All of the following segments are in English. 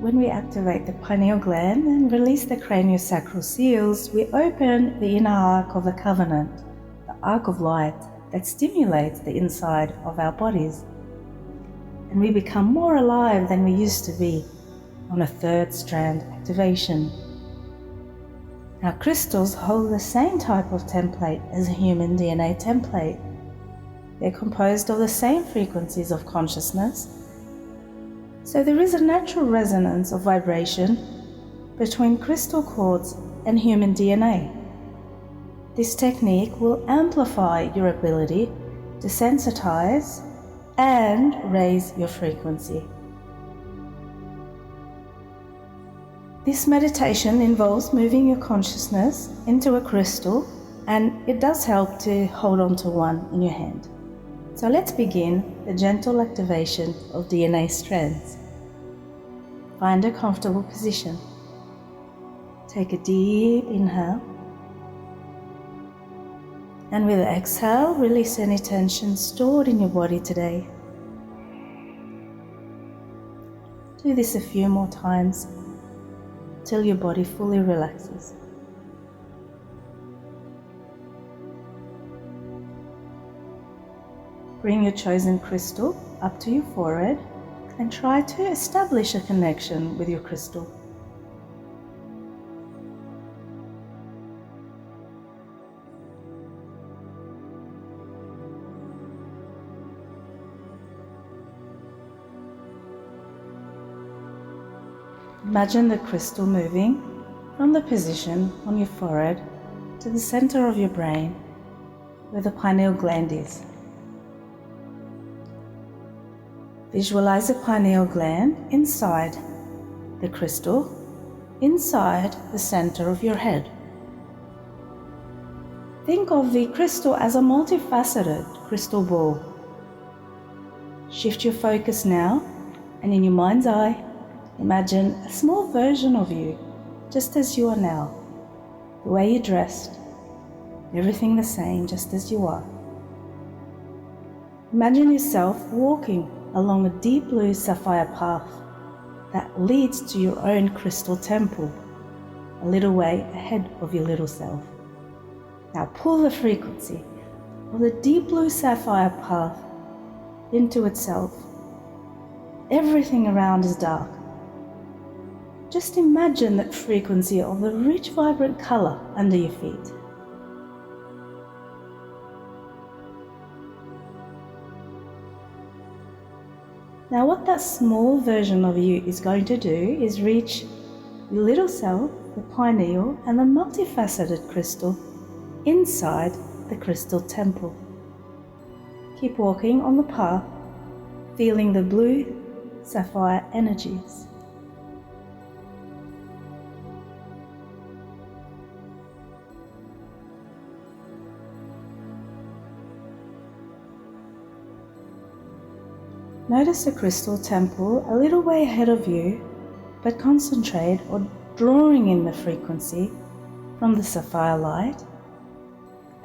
When we activate the pineal gland and release the craniosacral seals, we open the inner arc of the covenant, the arc of light that stimulates the inside of our bodies. And we become more alive than we used to be on a third strand activation. Now, crystals hold the same type of template as a human DNA template. They're composed of the same frequencies of consciousness, so there is a natural resonance of vibration between crystal quartz and human DNA. This technique will amplify your ability to sensitize and raise your frequency. This meditation involves moving your consciousness into a crystal, and it does help to hold on to one in your hand. So let's begin the gentle activation of DNA strands. Find a comfortable position. Take a deep inhale. And with the exhale, release any tension stored in your body today. Do this a few more times till your body fully relaxes. Bring your chosen crystal up to your forehead and try to establish a connection with your crystal. Imagine the crystal moving from the position on your forehead to the center of your brain where the pineal gland is. Visualize the pineal gland inside the crystal, inside the center of your head. Think of the crystal as a multifaceted crystal ball. Shift your focus now, and in your mind's eye, imagine a small version of you, just as you are now, the way you're dressed, everything the same, just as you are. Imagine yourself walking along a deep blue sapphire path that leads to your own crystal temple, a little way ahead of your little self. Now pull the frequency of the deep blue sapphire path into itself. Everything around is dark. Just imagine that frequency of the rich, vibrant color under your feet. Now what that small version of you is going to do is reach your little self, the pineal, and the multifaceted crystal inside the crystal temple. Keep walking on the path, feeling the blue sapphire energies. Notice the crystal temple a little way ahead of you, but concentrate on drawing in the frequency from the sapphire light,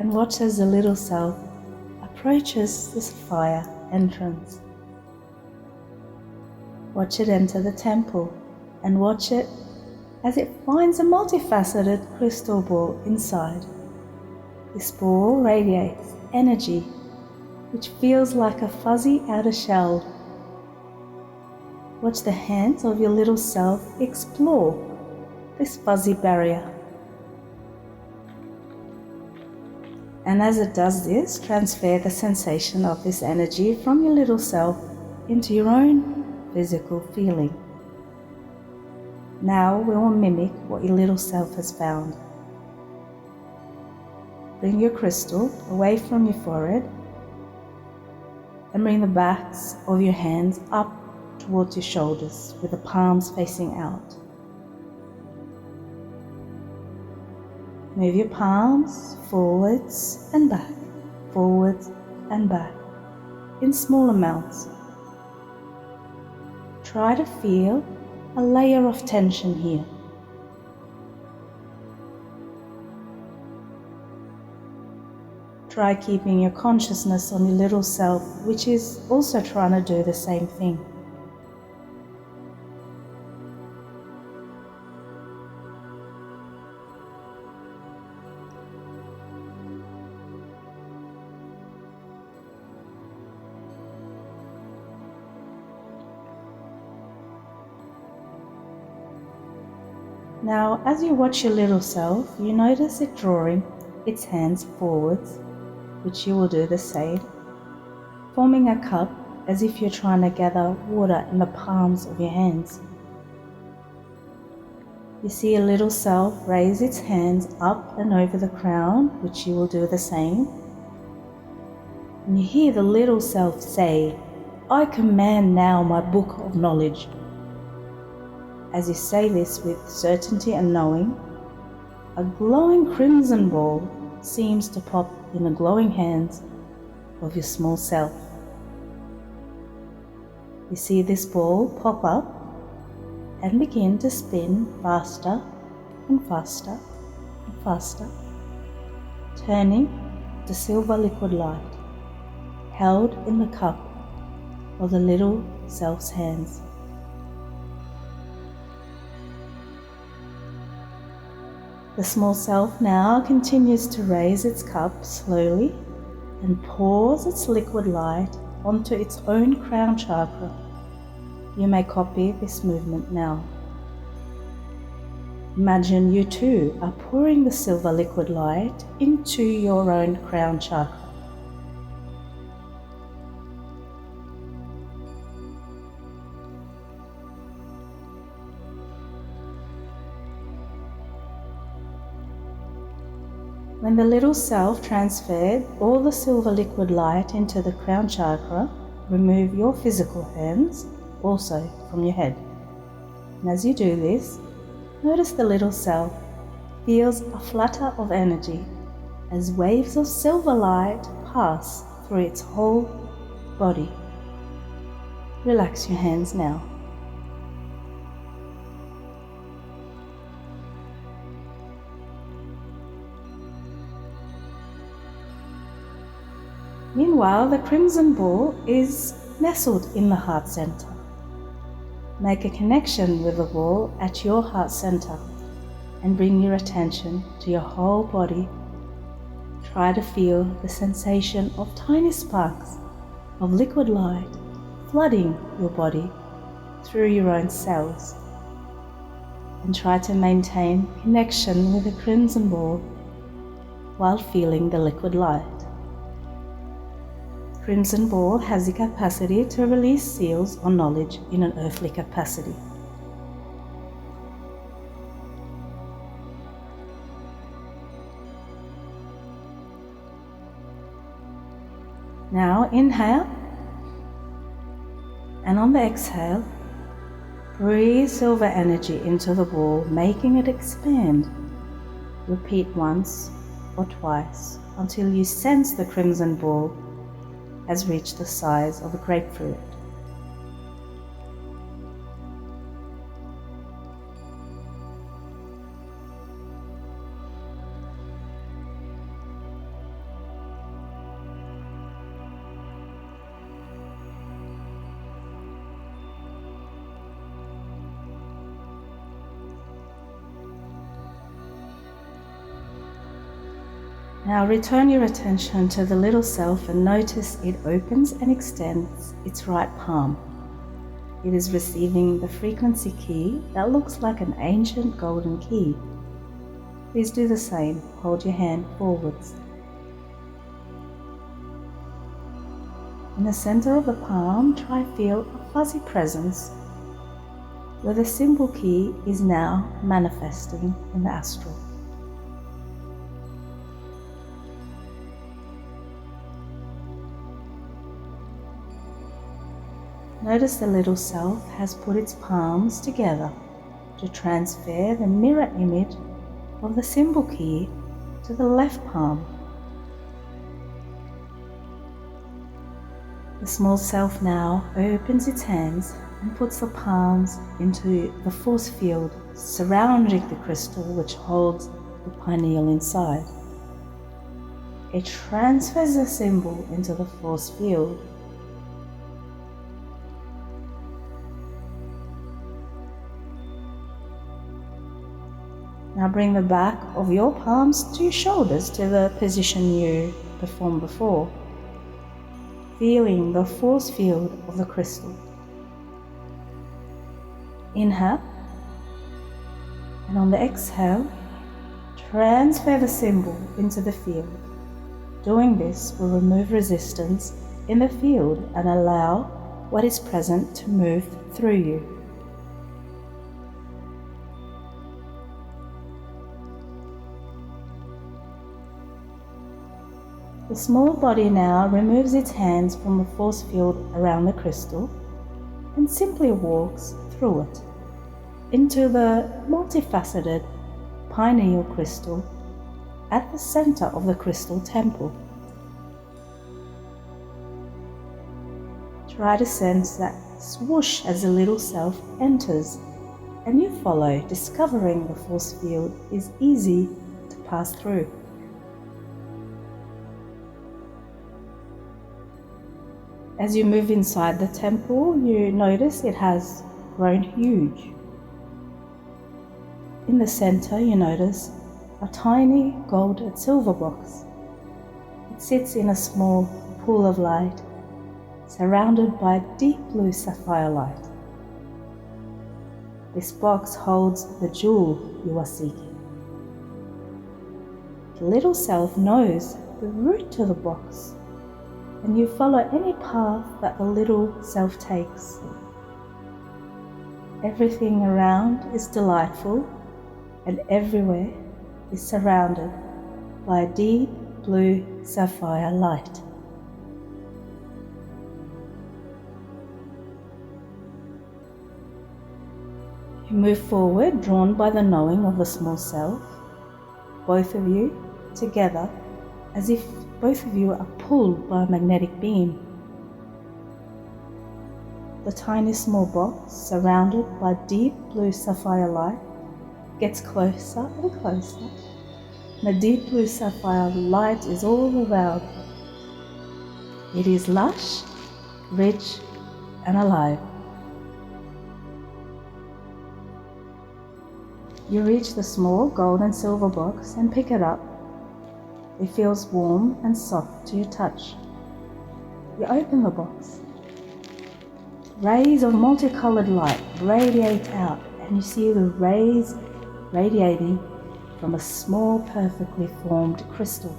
and watch as the little self approaches the sapphire entrance. Watch it enter the temple, and watch it as it finds a multifaceted crystal ball inside. This ball radiates energy, which feels like a fuzzy outer shell. Watch the hands of your little self explore this fuzzy barrier. And as it does this, transfer the sensation of this energy from your little self into your own physical feeling. Now we will mimic what your little self has found. Bring your crystal away from your forehead and bring the backs of your hands up towards your shoulders with the palms facing out. Move your palms forwards and back in small amounts. Try to feel a layer of tension here. Try keeping your consciousness on your little self, which is also trying to do the same thing. Now, as you watch your little self, you notice it drawing its hands forwards, which you will do the same, forming a cup as if you're trying to gather water in the palms of your hands. You see a little self raise its hands up and over the crown, which you will do the same. And you hear the little self say, "I command now my book of knowledge." As you say this with certainty and knowing, a glowing crimson ball seems to pop in the glowing hands of your small self. You see this ball pop up and begin to spin faster and faster and faster, turning to silver liquid light held in the cup of the little self's hands. The small self now continues to raise its cup slowly and pours its liquid light onto its own crown chakra. You may copy this movement now. Imagine you too are pouring the silver liquid light into your own crown chakra. When the little self transferred all the silver liquid light into the crown chakra, remove your physical hands also from your head. And as you do this, notice the little self feels a flutter of energy as waves of silver light pass through its whole body. Relax your hands now. Meanwhile, the crimson ball is nestled in the heart center. Make a connection with the ball at your heart center and bring your attention to your whole body. Try to feel the sensation of tiny sparks of liquid light flooding your body through your own cells. And try to maintain connection with the crimson ball while feeling the liquid light. Crimson ball has the capacity to release seals or knowledge in an earthly capacity. Now inhale, and on the exhale, breathe silver energy into the ball, making it expand. Repeat once or twice until you sense the crimson ball has reached the size of a grapefruit. Now return your attention to the little self and notice it opens and extends its right palm. It is receiving the frequency key that looks like an ancient golden key. Please do the same. Hold your hand forwards. In the center of the palm, try feel a fuzzy presence where the symbol key is now manifesting in the astral. Notice the little self has put its palms together to transfer the mirror image of the symbol key to the left palm. The small self now opens its hands and puts the palms into the force field surrounding the crystal which holds the pineal inside. It transfers the symbol into the force field. Now bring the back of your palms to your shoulders to the position you performed before, feeling the force field of the crystal. Inhale And on the exhale, transfer the symbol into the field. Doing this will remove resistance in the field and allow what is present to move through you. The small body now removes its hands from the force field around the crystal and simply walks through it into the multifaceted pineal crystal at the center of the crystal temple. Try to sense that swoosh as the little self enters, and you follow, discovering the force field is easy to pass through. As you move inside the temple, you notice it has grown huge. In the center, you notice a tiny gold and silver box. It sits in a small pool of light, surrounded by deep blue sapphire light. This box holds the jewel you are seeking. The little self knows the route to the box, and you follow any path that the little self takes. Everything around is delightful, and everywhere is surrounded by a deep blue sapphire light. You move forward, drawn by the knowing of the small self, both of you together, as if both of you are pulled by a magnetic beam. The tiny small box, surrounded by deep blue sapphire light, gets closer and closer. The deep blue sapphire light is all around. It is lush, rich, and alive. You reach the small gold and silver box and pick it up. It feels warm and soft to your touch. You open the box. Rays of multicolored light radiate out, and you see the rays radiating from a small, perfectly formed crystal.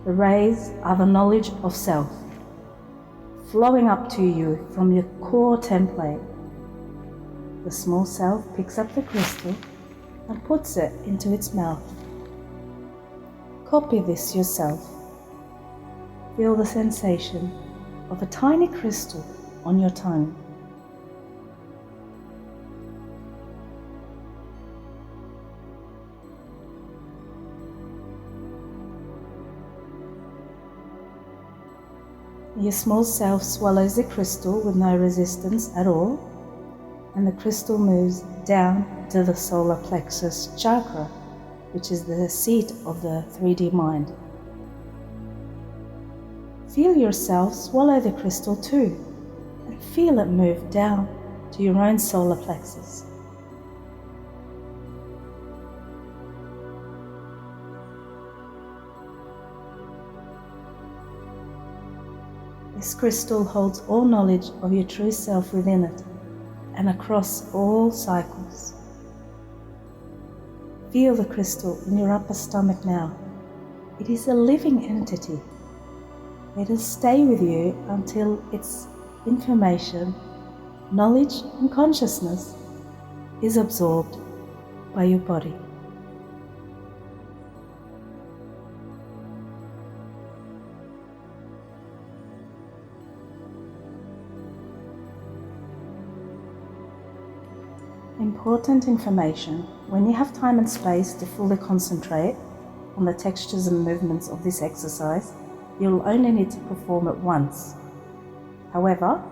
The rays are the knowledge of self, flowing up to you from your core template. The small self picks up the crystal and puts it into its mouth. Copy this yourself. Feel the sensation of a tiny crystal on your tongue. Your small self swallows the crystal with no resistance at all, and the crystal moves down to the solar plexus chakra, which is the seat of the 3D mind. Feel yourself swallow the crystal too, and feel it move down to your own solar plexus. This crystal holds all knowledge of your true self within it and across all cycles. Feel the crystal in your upper stomach now. It is a living entity. Let it stay with you until its information, knowledge, and consciousness is absorbed by your body. Important information. When you have time and space to fully concentrate on the textures and movements of this exercise, you'll only need to perform it once. However,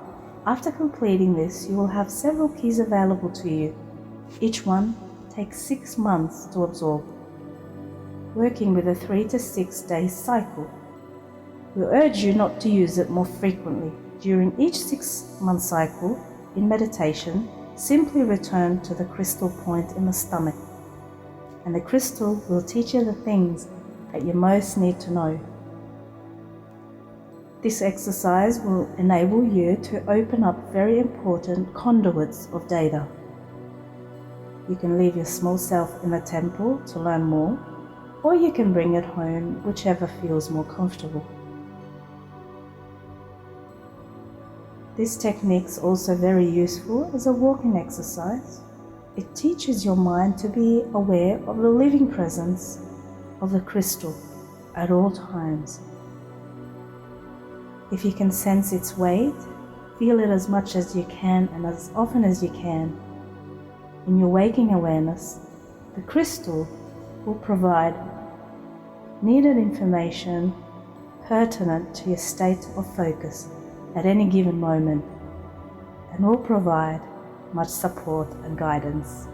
after completing this, you will have several keys available to you. Each one takes 6 months to absorb, working with a 3 to 6 day cycle. We urge you not to use it more frequently. During each 6-month cycle, in meditation, simply return to the crystal point in the stomach, and the crystal will teach you the things that you most need to know. This exercise will enable you to open up very important conduits of data. You can leave your small self in the temple to learn more, or you can bring it home, whichever feels more comfortable. This technique's also very useful as a walking exercise. It teaches your mind to be aware of the living presence of the crystal at all times. If you can sense its weight, feel it as much as you can and as often as you can. In your waking awareness, the crystal will provide needed information pertinent to your state of focus at any given moment, and will provide much support and guidance.